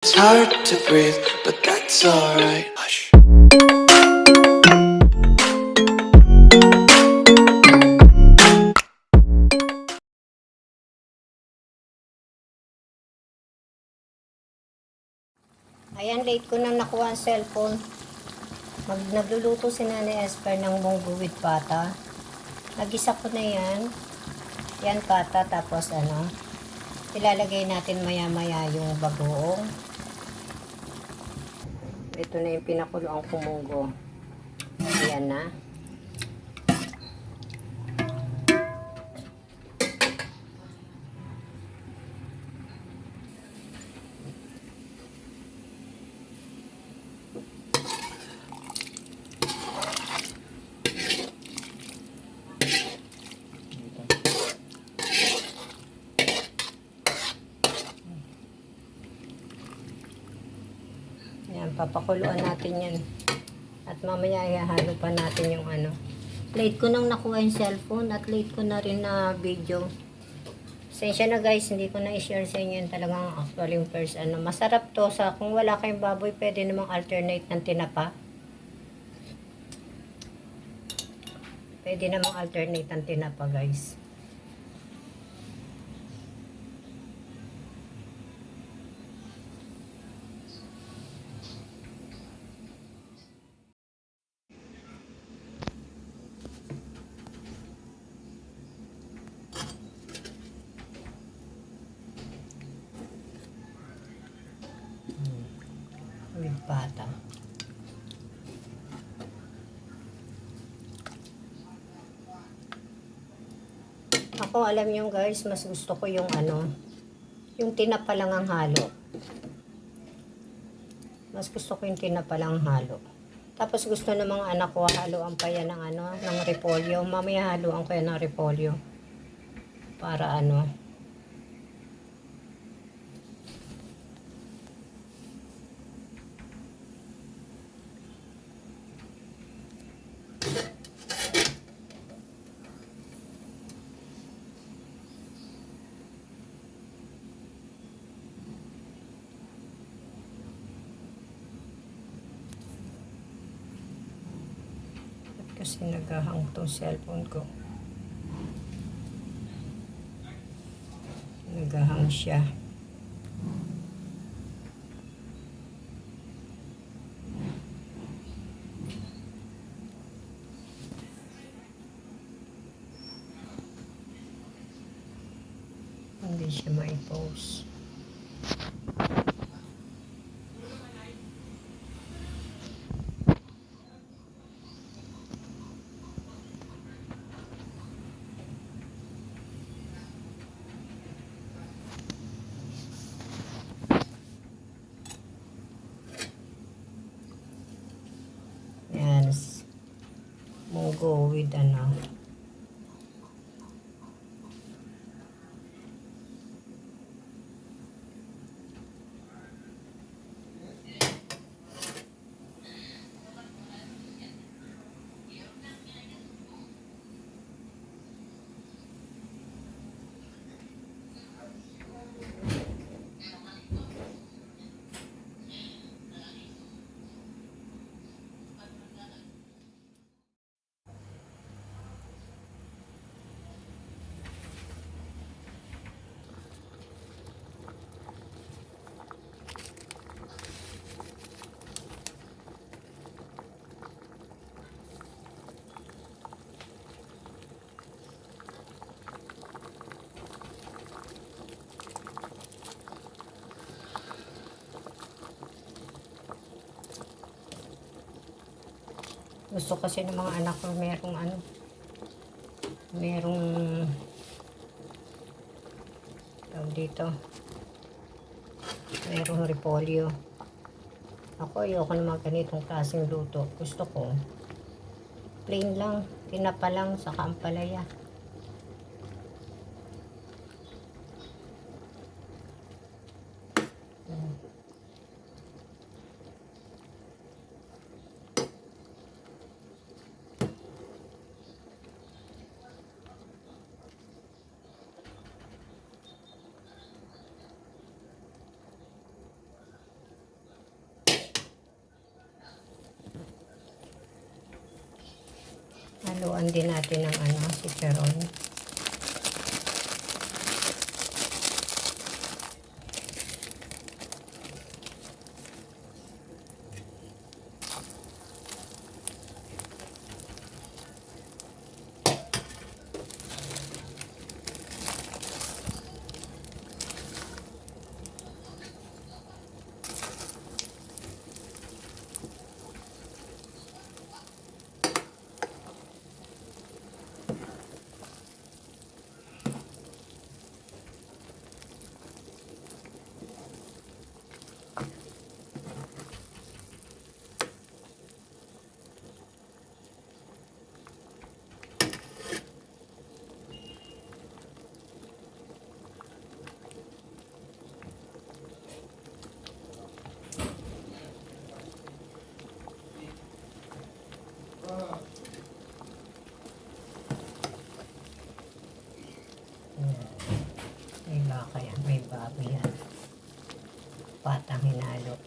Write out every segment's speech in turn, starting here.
It's hard to breathe, but that's alright. Hush. Ayan, late ko nang nakuha ang cellphone. Nagluluto si Nanay Esper ng munggo with pata. Nagisa ko na yan. Yan pata, tapos ilalagay natin maya-maya yung bagoong. Ito na yung pinakuloang munggo. Ayan na. Yan, papakuluan natin yan. At mamaya ihahalo pa natin yung Late ko nang nakuha yung cellphone at late ko na rin na video. Pasensya na guys, hindi ko na i-share sa inyo yung talagang actual yung first Masarap to kung wala kayong baboy, pwede namang alternate ng tinapa. Pwede namang alternate ng tinapa guys. With pata. Ako alam nyo guys, mas gusto ko yung yung tinapa lang ang halo. Mas gusto ko yung tinapa lang ang halo. Tapos gusto ng mga anak ko haluan pa yan ng ng repolyo. Mamaya haluan ko yan ng repolyo. Para kasi naghahang tong cellphone ko. Naghahang siya. Hindi siya ma-post. Yan. Munggo with gusto kasi ng mga anak ko merong tawag dito, merong repolyo. Ako ayoko ng mga ganitong klaseng luto. Gusto ko plain lang, tinapa lang, saka ampalaya. Haluan din natin ng ano, chicharon. May baka yan, may baboy yan. Patang hinalo.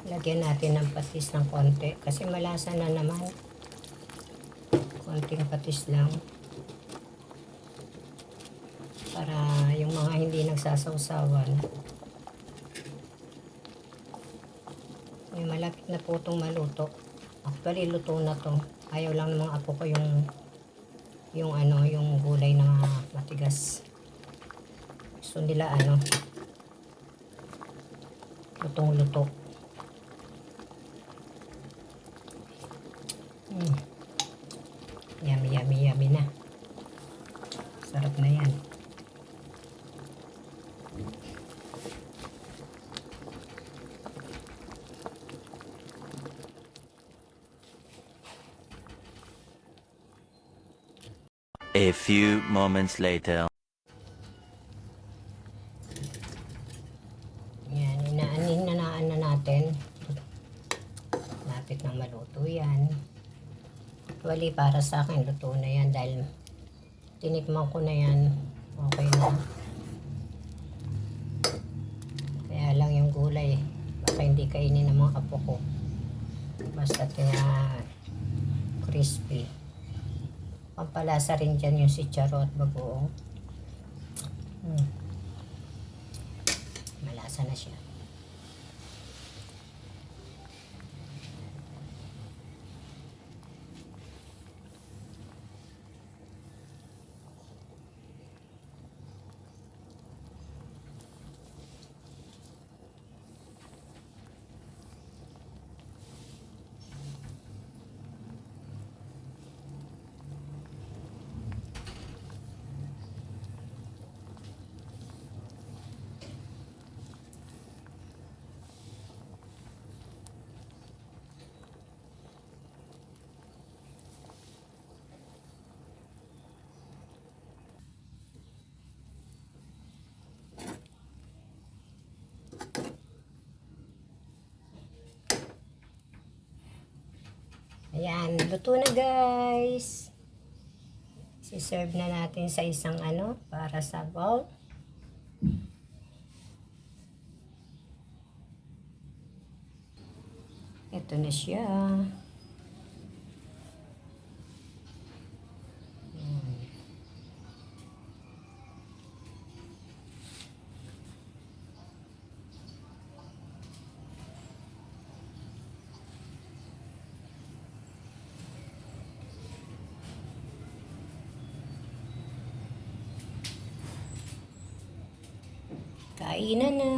Lagyan natin ng patis ng konti kasi malasa na naman. Konting patis lang. Para yung mga hindi nagsasawsawan. May malapit na po itong maluto. Actually, luto na to. Ayaw lang ng mga apo ko yung ano, yung gulay na matigas. Gusto nila ano, lutong-luto. Yummy, yummy, yummy na. Sarap na yan. A few moments later. Yan, inaanaan na natin. Lapit na maluto yan. Actually, para sa akin, luto na yan dahil tinikman ko na yan. Okay na. Kaya lang yung gulay, baka hindi kainin ng mga apo ko. Basta crispy. Pampalasa rin dyan yung chicharo at bagoong. Malasa na siya. Ayan, luto na guys. Si-serve na natin sa isang ano, para sa bowl. Ito na siya. Kainan na.